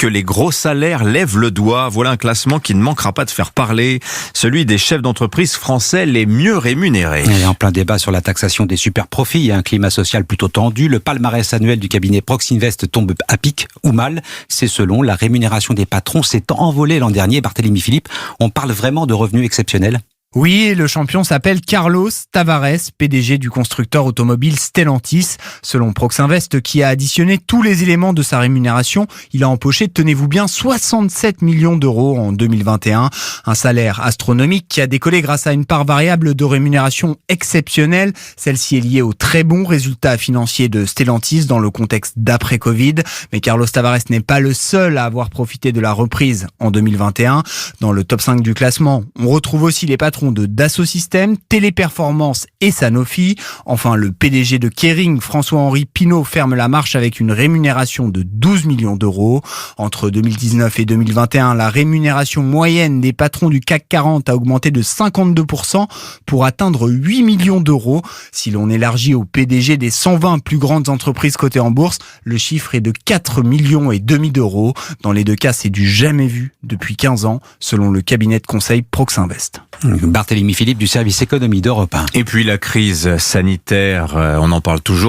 que les gros salaires lèvent le doigt. Voilà un classement qui ne manquera pas de faire parler, celui des chefs d'entreprise français les mieux rémunérés. Et en plein débat sur la taxation des super profits, il y a un climat social plutôt tendu. Le palmarès annuel du cabinet Proxinvest tombe à pic ou mal. C'est selon la rémunération des patrons s'est envolée l'an dernier. Barthélémy Philippe, on parle vraiment de revenus exceptionnels? Oui, le champion s'appelle Carlos Tavares, PDG du constructeur automobile Stellantis. Selon Proxinvest, qui a additionné tous les éléments de sa rémunération, il a empoché, tenez-vous bien, 67 millions d'euros en 2021. Un salaire astronomique qui a décollé grâce à une part variable de rémunération exceptionnelle. Celle-ci est liée aux très bons résultats financiers de Stellantis dans le contexte d'après-Covid. Mais Carlos Tavares n'est pas le seul à avoir profité de la reprise en 2021. Dans le top 5 du classement, on retrouve aussi les patrons de Dassault Systèmes, Téléperformance et Sanofi. Enfin, le PDG de Kering, François-Henri Pinault, ferme la marche avec une rémunération de 12 millions d'euros. Entre 2019 et 2021, la rémunération moyenne des patrons du CAC 40 a augmenté de 52% pour atteindre 8 millions d'euros. Si l'on élargit au PDG des 120 plus grandes entreprises cotées en bourse, le chiffre est de 4 millions et demi d'euros. Dans les deux cas, c'est du jamais vu depuis 15 ans, selon le cabinet de conseil Proxinvest. Barthélémy Philippe du service économie d'Europe 1. Et puis la crise sanitaire, on en parle toujours.